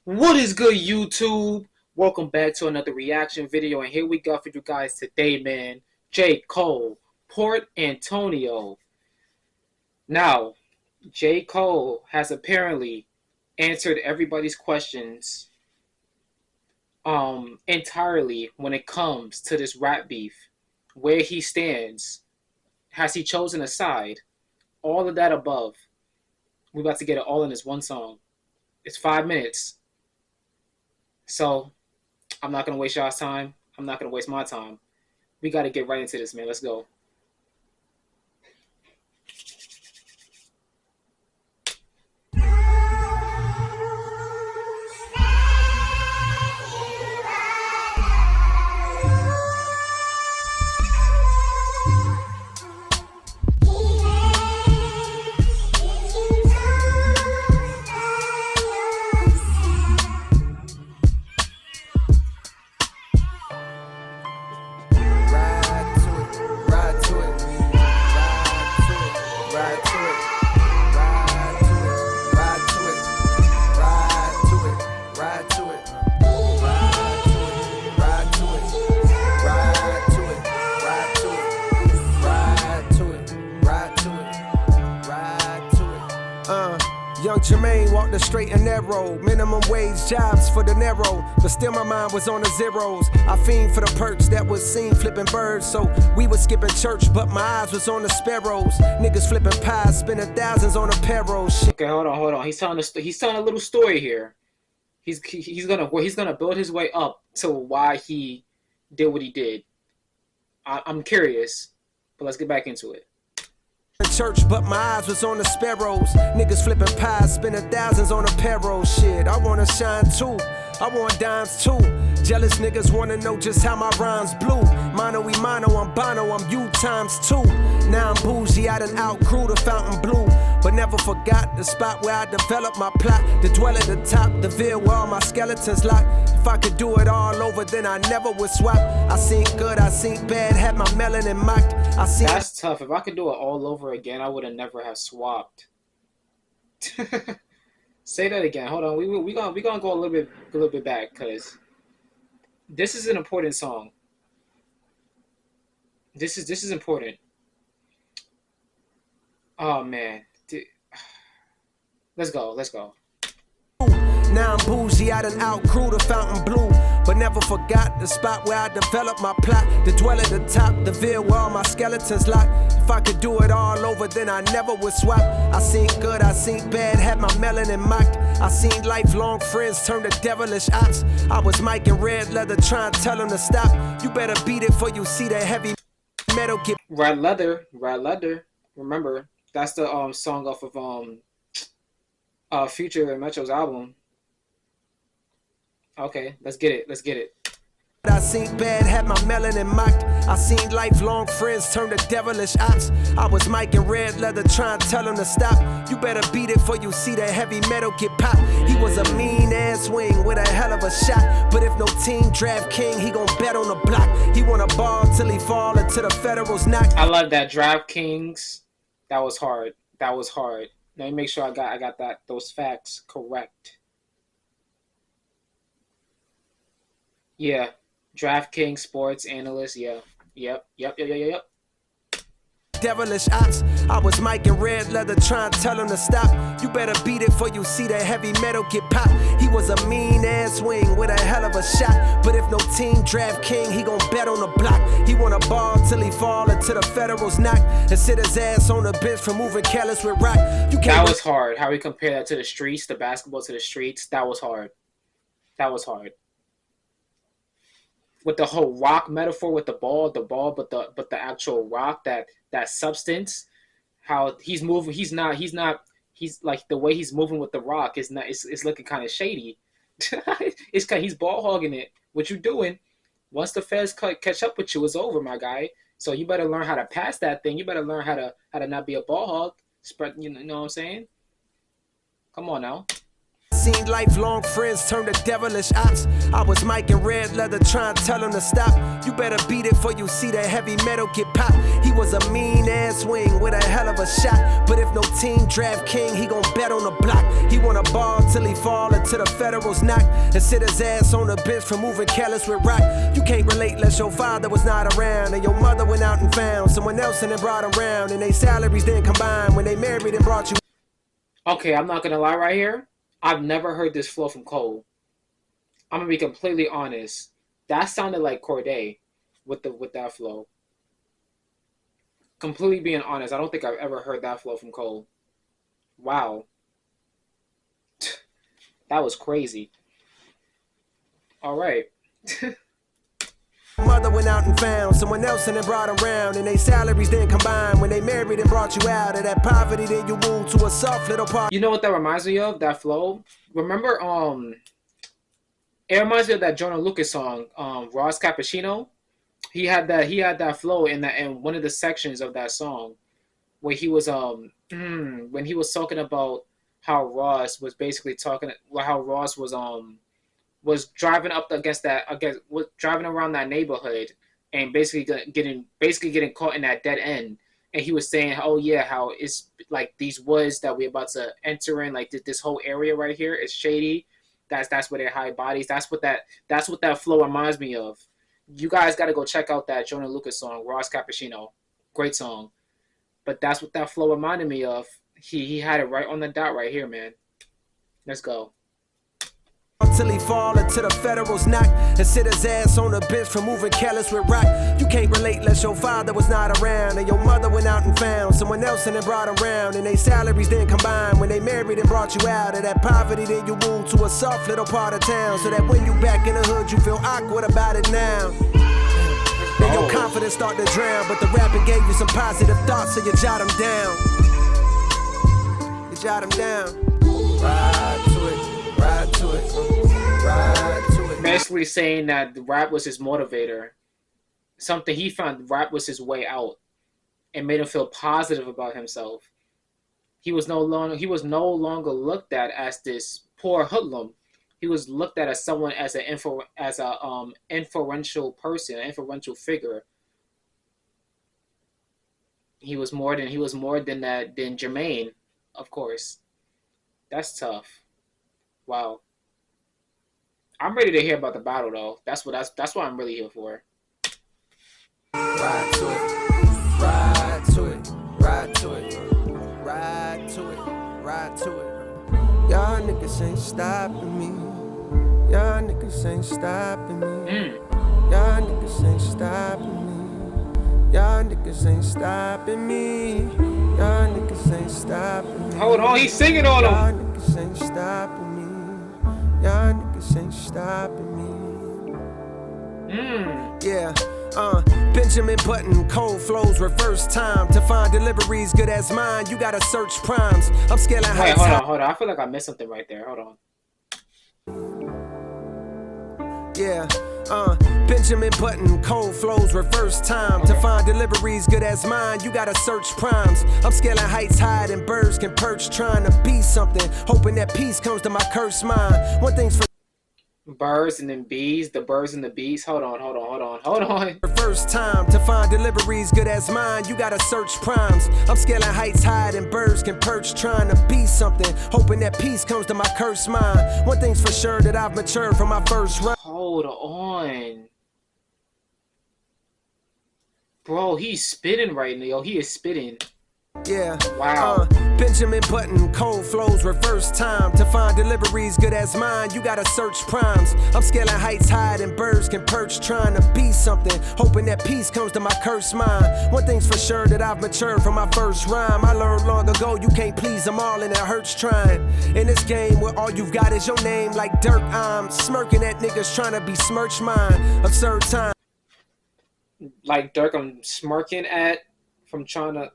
What is good, YouTube? Welcome back to another reaction video, and here we go for you guys today, man. J. Cole, Port Antonio. Now, J. Cole has apparently answered everybody's questions entirely when it comes to this rap beef, where he stands, has he chosen a side, all of that above. We're about to get it all in this one song. It's 5 minutes. So, I'm not going to waste y'all's time. I'm not going to waste my time. We got to get right into this, man. Let's go. Young Jermaine walked the straight and narrow, minimum wage jobs for the narrow, but still my mind was on the zeros. I fiend for the perks that was seen flipping birds, so we was skipping church, but my eyes was on the sparrows. Niggas flipping pies, spending thousands on a payroll. Okay, hold on. He's telling a little story here. He's gonna build his way up to why he did what he did. I'm curious, but let's get back into it. Church, but my eyes was on the sparrows. Niggas flipping pies, spending thousands on a payroll. Shit, I wanna shine too. I want dimes too. Jealous niggas wanna know just how my rhymes blew. Mono y mono, I'm Bono, I'm you times two. Now I'm bougie, I done outgrew the fountain blue, but never forgot the spot where I developed my plot. To dwell at the top, the veil where all my skeletons locked. If I could do it all over, then I never would swap. I seen good, I seen bad, had my melanin mocked. I seen. That's tough. If I could do it all over again, I would have never have swapped. Say that again. Hold on. We gonna go a little bit back, because this is an important song. This is important. Oh man. Let's go. Now I'm bougie, I done outgrew the fountain blue, but never forgot the spot where I developed my plot. To dwell at the top, the veil where all my skeletons locked. If I could do it all over, then I never would swap. I seen good, I seen bad, had my melanin mocked. I seen lifelong friends turn to devilish ops. I was Mike in red leather trying to tell them to stop. You better beat it for you see that heavy metal get. Red leather. Remember, that's the song off of Future and Metro's album. Okay, let's get it. I seen bad, had my melanin mocked. I seen lifelong friends turn to devilish ops. I was Mike in red leather trying to tell them to stop. You better beat it for you see that heavy metal get popped. He was a mean ass wing with a hell of a shot, but if no team draft king, he gon' bet on the block. He wanna ball till he fall until the Federals knock. I love that DraftKings. That was hard. Let me make sure I got those facts correct. Yeah, DraftKings sports analyst. Yeah. Yep. Devilish ops. I was Mike in red leather trying to tell him to stop. You better beat it for you see that heavy metal get popped. He was a mean ass wing with a hell of a shot, but if no team draft king, he gon' bet on the block. He wanna ball till he fall until the Federals knock, and sit his ass on the bench for moving careless with rock. That was hard. How we compare that to the streets, the basketball to the streets. That was hard. With the whole rock metaphor, with the ball, but the actual rock, that substance, how he's moving, he's like, the way he's moving with the rock is not, it's looking kind of shady. It's kind, he's ball hogging it. What you doing? Once the feds catch up with you, it's over, my guy. So you better learn how to pass that thing. You better learn how to not be a ball hog. Spread, you know what I'm saying? Come on now. seen lifelong friends turn to devilish ops. I was Mike in red leather trying to tell him to stop. You better beat it before you see that heavy metal get popped. He was a mean ass wing with a hell of a shot. But if no team draft king, he gon' bet on the block. He wanna ball till he fall until the Federals knock. And sit his ass on the bench for moving careless with rock. You can't relate unless your father was not around. And your mother went out and found someone else and then brought around. And they salaries didn't combine when they married and brought you. Okay, I'm not gonna lie right here. I've never heard this flow from Cole. I'm gonna be completely honest. That sounded like Corday with that flow. Completely being honest, I don't think I've ever heard that flow from Cole. Wow. That was crazy. All right. Mother went out and found someone else and then brought around. And they salaries didn't combine when they married and brought you out of that poverty. Then you moved to a soft little part. You know what that reminds me of? That flow. Remember, it reminds me of that Jonah Lucas song, Ross Cappuccino. He had that flow in one of the sections of that song, where he was when he was talking about how Ross was basically was driving driving around that neighborhood and basically getting caught in that dead end. And he was saying, oh yeah, how it's like these woods that we're about to enter in, like this whole area right here is shady. That's where they hide bodies. That's what that flow reminds me of. You guys got to go check out that Jonah Lucas song, Ross Cappuccino. Great song. But that's what that flow reminded me of. He had it right on the dot right here, man. Let's go. Till he fall until the Federals knock and sit his ass on the bench for moving careless with rock. You can't relate unless your father was not around. And your mother went out and found someone else and then brought around. And they salaries didn't combine when they married and brought you out of that poverty. Then you moved to a soft little part of town, so that when you back in the hood you feel awkward about it now. Then your confidence start to drown, but the rapping gave you some positive thoughts, so you jot them down. You jot them down. Ride to it, ride to it, ride to it. Basically saying that the rap was his motivator. Something he found rap was his way out and made him feel positive about himself. He was no longer looked at as this poor hoodlum. He was looked at as someone as an influential person, an influential figure. He was more than that than Jermaine, of course. That's tough. Wow. I'm ready to hear about the battle though. That's what I'm really here for. Ride to it, ride to it, ride to it, ride to it, ride to it. Y'all niggas ain't stopping me. Y'all niggas ain't stopping me. Y'all niggas ain't stopping me. Y'all niggas ain't stopping me. Y'all niggas ain't stopping me. Hold on, he's singing on him. Y'all niggas ain't stopping me. Y'all niggas ain't stopping me. Yeah. Benjamin Button, cold flows, reverse time. To find deliveries good as mine, you gotta search primes. I'm scaling high. Wait, hold on. I feel like I missed something right there. Hold on. Yeah, Benjamin Button, cold flows, reverse time. To find deliveries good as mine, you gotta search primes. I'm scaling heights higher than birds can perch, trying to be something, hoping that peace comes to my cursed mind. One thing's for birds and then bees, the birds and the bees. Hold on. First time to find deliveries good as mine, you gotta search primes. I'm scaling heights higher than birds can perch, trying to be something, hoping that peace comes to my cursed mind. One thing's for sure, that I've matured from my first run. Hold on. Bro, he's spitting right now. Yo, he is spitting. Yeah. Wow. Benjamin Button, cold flows, reverse time. To find deliveries good as mine, you gotta search primes. I'm scaling heights higher than birds can perch, trying to be something, hoping that peace comes to my cursed mind. One thing's for sure, that I've matured from my first rhyme. I learned long ago, you can't please them all and it hurts trying. In this game where all you've got is your name, like Dirk, I'm smirking at niggas trying to besmirch mine. Absurd time. Like Dirk, I'm smirking at from trying to.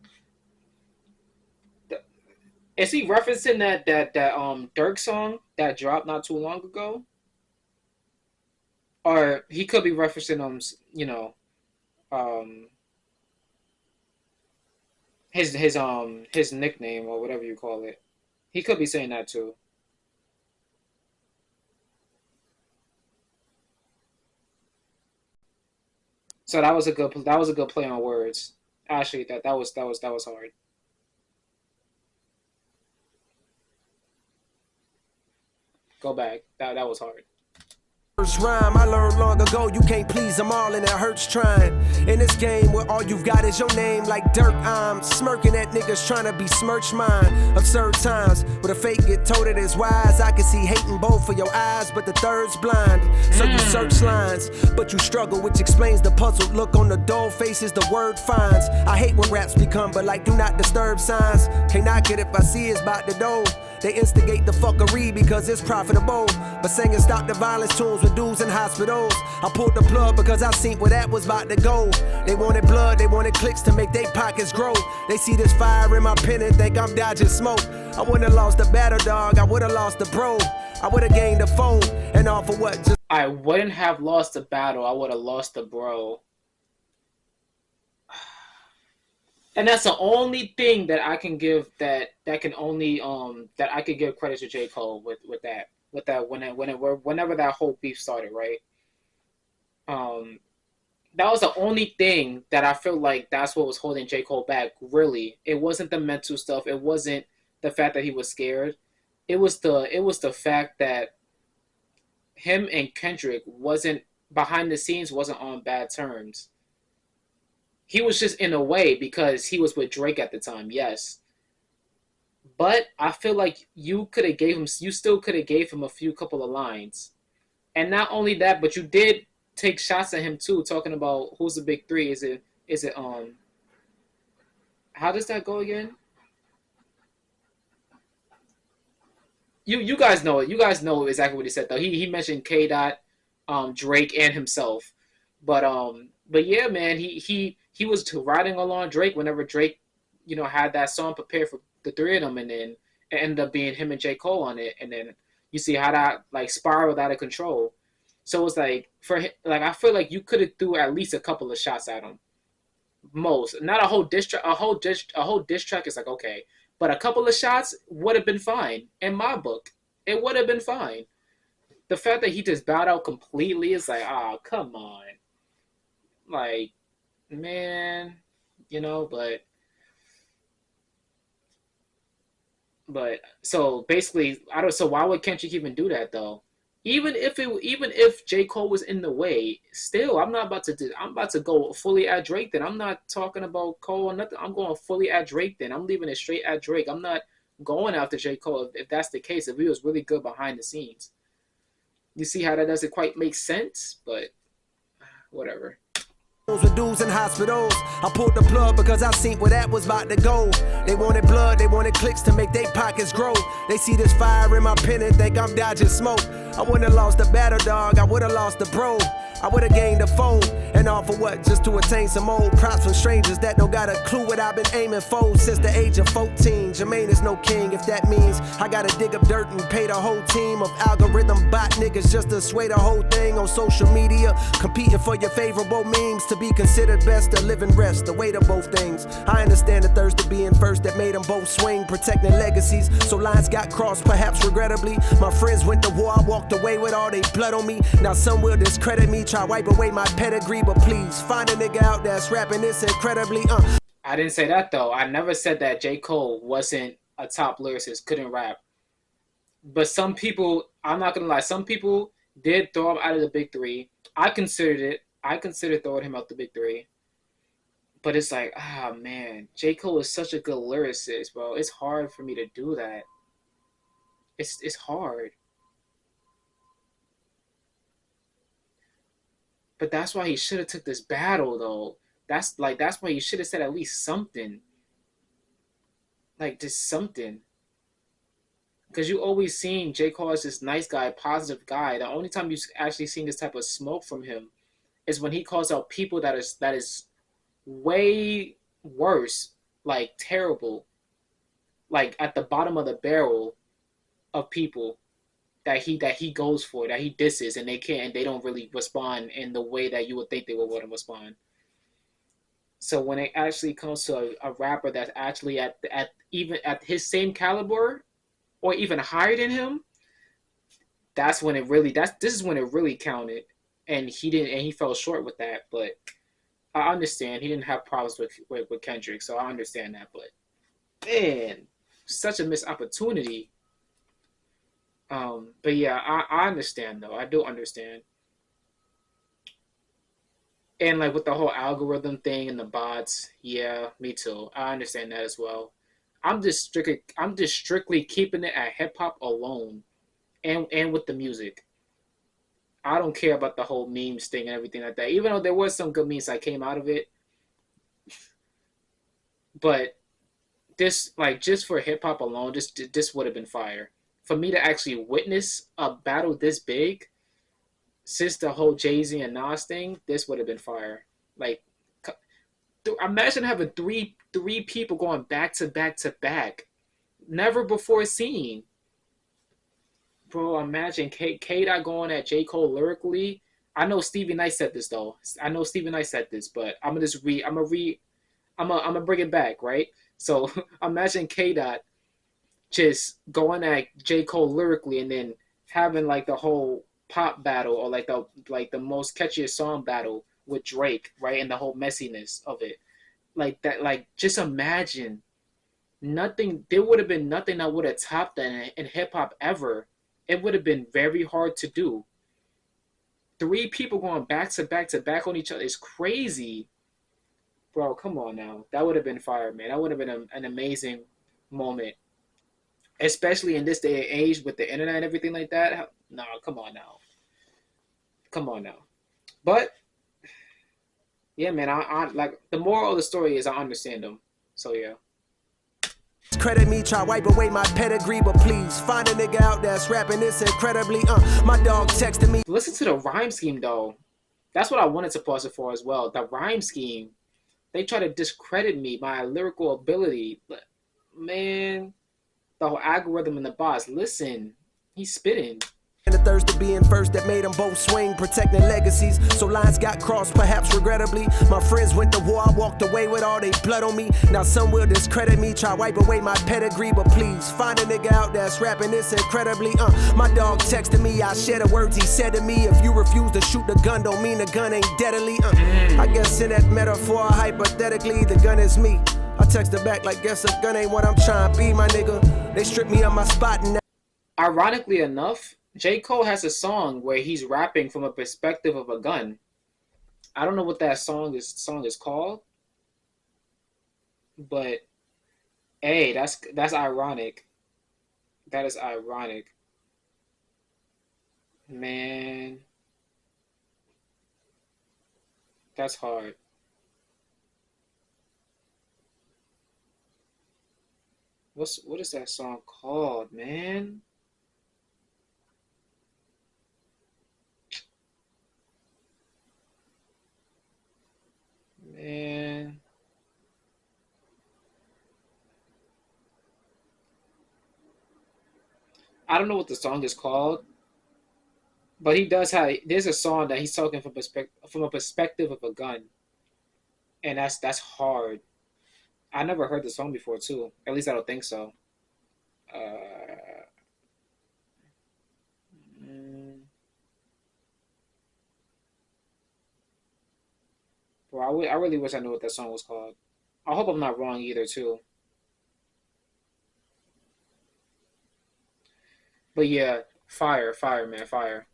Is he referencing that Dirk song that dropped not too long ago? Or he could be referencing his nickname or whatever you call it. He could be saying that too. So that was a good play on words. Actually, that was hard. Go back. That was hard. First rhyme I learned long ago, you can't please them all and it hurts trying. In this game where all you've got is your name like dirt, I'm smirking at niggas trying to besmirch mine. Absurd times where the fake get told it is wise. I can see hate in both of your eyes, but the third's blind. So you search lines, but you struggle, which explains the puzzled look on the dull faces the word finds. I hate when raps become but like do not disturb signs. Can't knock it if I see it's about to do. They instigate the fuckery because it's profitable. But singing stop the violence tunes with dudes in hospitals. I pulled the plug because I seen where that was about to go. They wanted blood, they wanted clicks to make their pockets grow. They see this fire in my pen and think I'm dodging smoke. I wouldn't have lost the battle dog, I would have lost the bro. I would have gained the phone, and all for what? Just I wouldn't have lost the battle. I would have lost the bro. And that's the only thing that I can give that can only that I could give credit to J. Cole with that whenever that whole beef started, right? Um, that was the only thing that I feel like that's what was holding J. Cole back. Really, it wasn't the mental stuff. It wasn't the fact that he was scared. It was the fact that him and Kendrick wasn't behind the scenes wasn't on bad terms. He was just in a way because he was with Drake at the time, yes. But I feel like you still could have gave him a few couple of lines. And not only that, but you did take shots at him too, talking about who's the big three. Is it how does that go again? You guys know it. You guys know exactly what he said though. He mentioned K Dot, Drake and himself. But yeah, man, he was riding along Drake whenever Drake, had that song prepared for the three of them, and then it ended up being him and J. Cole on it, and then you see how that like spiraled out of control. So it's like I feel like you could have threw at least a couple of shots at him. Most, not a whole diss track. A whole diss track is like okay, but a couple of shots would have been fine in my book. It would have been fine. The fact that he just bowed out completely is like, oh, come on, like, man, but so basically, I don't. So why would Kendrick even do that though? Even if J. Cole was in the way, still I'm not about to do. I'm about to go fully at Drake. Then I'm not talking about Cole or nothing. I'm going fully at Drake. Then I'm leaving it straight at Drake. I'm not going after J. Cole if that's the case. If he was really good behind the scenes, you see how that doesn't quite make sense. But whatever. with dudes in hospitals. I pulled the plug because I seen where that was about to go. They wanted blood, they wanted clicks to make their pockets grow. They see this fire in my pen and think I'm dodging smoke. I wouldn't have lost the battle dog, I would have lost the bro. I would have gained a phone, and all for what? Just to attain some old props from strangers that don't got a clue what I've been aiming for since the age of 14. Jermaine is no king, if that means I gotta dig up dirt and pay the whole team of algorithm bot niggas just to sway the whole thing on social media, competing for your favorable memes to be considered best to live and rest. The weight of both things. I understand the thirst of being first that made them both swing, protecting legacies. So lines got crossed, perhaps regrettably. My friends went to war, I walked away with all they blood on me. Now some will discredit me, try wipe away my pedigree, but please find a nigga out that's rapping this incredibly. I didn't say that though. I never said that J. Cole wasn't a top lyricist, couldn't rap. But some people, I'm not gonna lie, some people did throw him out of the big three. I considered it. I considered throwing him out the big three. But it's like, man, J. Cole is such a good lyricist, bro. It's hard for me to do that. It's hard. But that's why he should have took this battle though. That's why he should have said at least something. Like just something. Because you always seen J. Cole as this nice guy, positive guy. The only time you've actually seen this type of smoke from him is when he calls out people that is way worse, like terrible, like at the bottom of the barrel of people that he goes for, that he disses, and they don't really respond in the way that you would think they would want to respond. So when it actually comes to a rapper that's actually at even at his same caliber or even higher than him, this is when it really counted, and he didn't, and he fell short with that. But I understand he didn't have problems with Kendrick, so I understand that. But man, such a missed opportunity. But yeah, I understand though. I do understand. And like with the whole algorithm thing and the bots, yeah, me too. I understand that as well. I'm just strictly keeping it at hip hop alone, and with the music. I don't care about the whole memes thing and everything like that. Even though there was some good memes that came out of it, but this like just for hip hop alone, this would have been fire. For me to actually witness a battle this big since the whole Jay Z and Nas thing, this would have been fire. Like, imagine having three people going back to back to back, never before seen. Bro, imagine K Dot going at J Cole lyrically. I know Stevie Knight said this though. I know Stevie Knight said this, but I'm gonna just read. I'm gonna bring it back, right? So imagine K Dot just going at J Cole lyrically, and then having like the whole pop battle or like the most catchiest song battle with Drake, right? And the whole messiness of it, like that. Like just imagine nothing. There would have been nothing that would have topped that in hip hop ever. It would have been very hard to do. Three people going back to back to back on each other is crazy, bro. Come on now, that would have been fire, man. That would have been an amazing moment, especially in this day and age with the internet and everything like that. No, come on now, come on now. But yeah, man, I like the moral of the story is I understand them. So yeah. Credit me, try wipe away my pedigree, but please find a nigga out that's rapping this incredibly. My dog texted me. Listen to the rhyme scheme though. That's what I wanted to pause it for as well. The rhyme scheme. They try to discredit me, my lyrical ability. But man, the whole algorithm and the boss. Listen, he's spitting. And the thirst of being first that made them both swing, protecting legacies. So lines got crossed, perhaps regrettably. My friends went to war, I walked away with all they blood on me. Now some will discredit me, try wipe away my pedigree, but please find a nigga out that's rapping this incredibly. My dog texted me, I share the words he said to me. If you refuse to shoot the gun, don't mean the gun ain't deadly. I guess in that metaphor, hypothetically, the gun is me. I texted back like, guess a gun ain't what I'm trying to be, my nigga. They stripped me of my spot and Ironically enough, J. Cole has a song where he's rapping from a perspective of a gun. I don't know what that song is called, but hey, that's ironic. That is ironic. Man, that's hard. What is that song called, man? Man, I don't know what the song is called, but he does have. There's a song that he's talking from a perspective of a gun, and that's hard. I never heard the song before too. At least I don't think so. Uh, mm, bro, I really wish I knew what that song was called. I hope I'm not wrong either too. But yeah, fire, man, fire.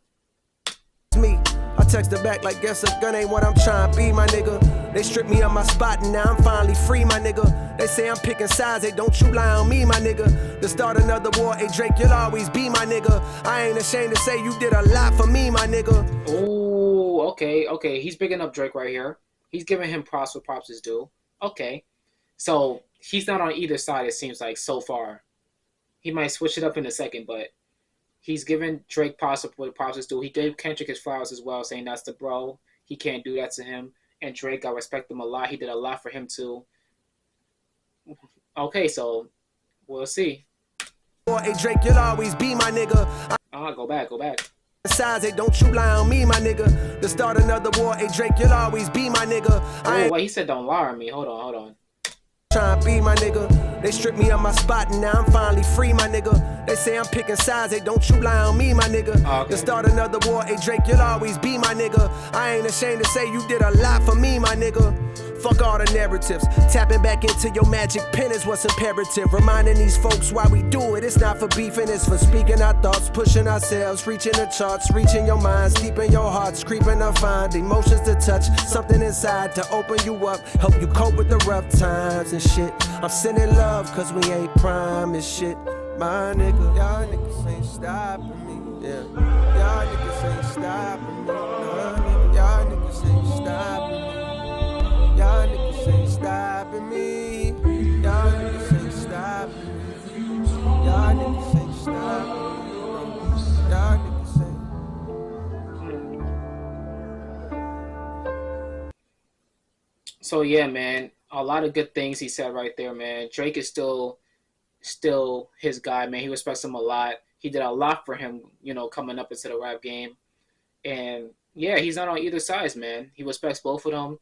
me. I texted back like, guess a gun ain't what I'm trying to be, my nigga. They stripped me of my spot and now I'm finally free, my nigga. They say I'm picking sides, they don't you lie on me, my nigga. To start another war, hey Drake, you'll always be my nigga. I ain't ashamed to say you did a lot for me, my nigga. Oh, okay. He's bigging up Drake right here. He's giving him props where props is due. Okay. So he's not on either side, it seems like, so far. He might switch it up in a second, but he's giving Drake props where props is due. He gave Kendrick his flowers as well, saying that's the bro. He can't do that to him. And Drake, I respect him a lot. He did a lot for him too. Okay, so we'll see. Hey Drake, you'll always be my nigga. Go back. Size, hey, don't you lie on me, my nigga. To start another war, hey Drake, you'll always be my nigga. Oh, wait, he said don't lie on me. Hold on. Trying to be my nigga. They stripped me of my spot and now I'm finally free, my nigga. They say I'm picking sides, hey, don't you lie on me, my nigga. Okay. To start another war, hey Drake, you'll always be my nigga. I ain't ashamed to say you did a lot for me, my nigga. Fuck all the narratives. Tapping back into your magic pen is what's imperative. Reminding these folks why we do it. It's not for beefing, it's for speaking our thoughts, pushing ourselves, reaching the charts, reaching your minds, deep in your hearts, creeping to find emotions to touch, something inside to open you up, help you cope with the rough times and shit. I'm sending love cause we ain't prime and shit. My nigga, y'all niggas ain't stopping me. Yeah, y'all niggas ain't stopping me. Nah, nigga, y'all niggas ain't stopping me. Y'all niggas ain't stopping me. Y'all niggas ain't stopping me. Y'all niggas ain't stopping me. Y'all niggas ain't. So yeah, man, a lot of good things he said right there, man. Drake is still his guy, man. He respects him a lot. He did a lot for him, coming up into the rap game. And yeah, he's not on either side, man. He respects both of them.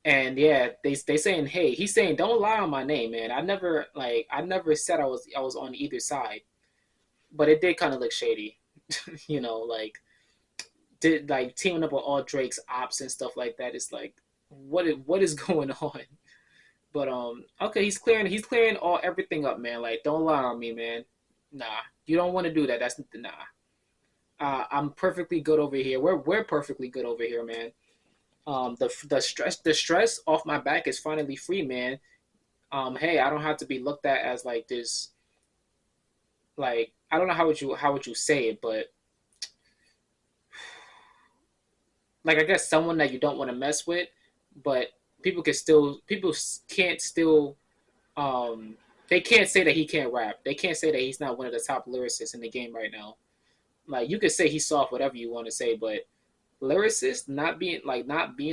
And yeah, they saying, hey, he's saying, don't lie on my name, man. I never said I was on either side, but it did kind of look shady, like did like teaming up with all Drake's ops and stuff like that. It's like, what is going on? But okay, he's clearing all everything up, man. Like, don't lie on me, man. Nah, you don't want to do that. That's nah. I'm perfectly good over here. We're perfectly good over here, man. The stress off my back is finally free, man. Hey, I don't have to be looked at as like this. Like, I don't know how would you say it, but like, I guess someone that you don't want to mess with, but people can't still they can't say that he can't rap. They can't say that he's not one of the top lyricists in the game right now. Like, you could say he's soft, whatever you want to say, but lyricist not being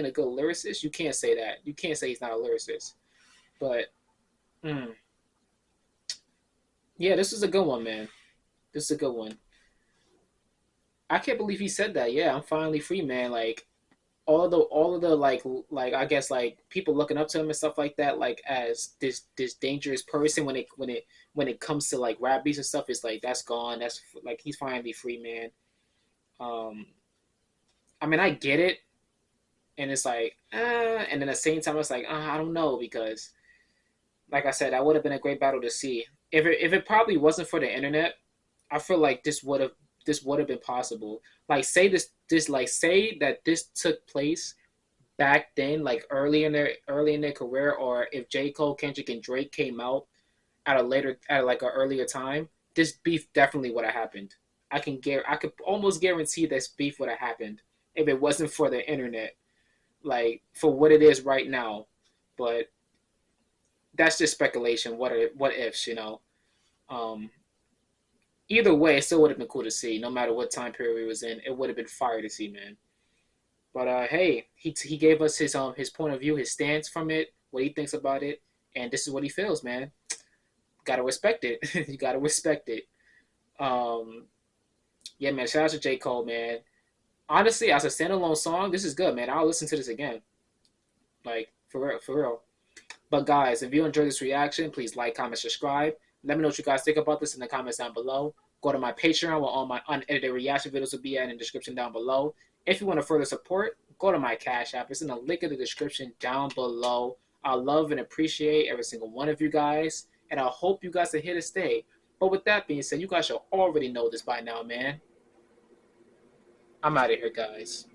a good lyricist, you can't say that. You can't say he's not a lyricist. But mm, yeah, this is a good one, man. This is a good one. I can't believe he said that. Yeah, I'm finally free, man. Like, all of the like I guess like people looking up to him and stuff like that, like as this dangerous person when it comes to like rap beats and stuff, is like that's gone. That's like he's finally free, man. Um, I mean, I get it, and it's like, and then at the same time, it's like, I don't know, because like I said, that would have been a great battle to see. If it probably wasn't for the internet, I feel like this would have been possible. Like, say that this took place back then, like early in their career, or if J. Cole, Kendrick, and Drake came out at like an earlier time, this beef definitely would have happened. I could almost guarantee this beef would have happened if it wasn't for the internet, like for what it is right now. But that's just speculation. What ifs. Um, Either way, it still would have been cool to see. No matter what time period it was in, it would have been fire to see, man. But hey, he gave us his point of view, his stance from it, what he thinks about it, and this is what he feels, man. Gotta respect it. You gotta respect it. Um, yeah, man. Shout out to J. Cole, man. Honestly, as a standalone song, this is good, man. I'll listen to this again. Like, for real, for real. But guys, if you enjoyed this reaction, please like, comment, subscribe. Let me know what you guys think about this in the comments down below. Go to my Patreon where all my unedited reaction videos will be in the description down below. If you want to further support, go to my Cash App. It's in the link in the description down below. I love and appreciate every single one of you guys, and I hope you guys are here to stay. But with that being said, you guys should already know this by now, man. I'm out of here, guys.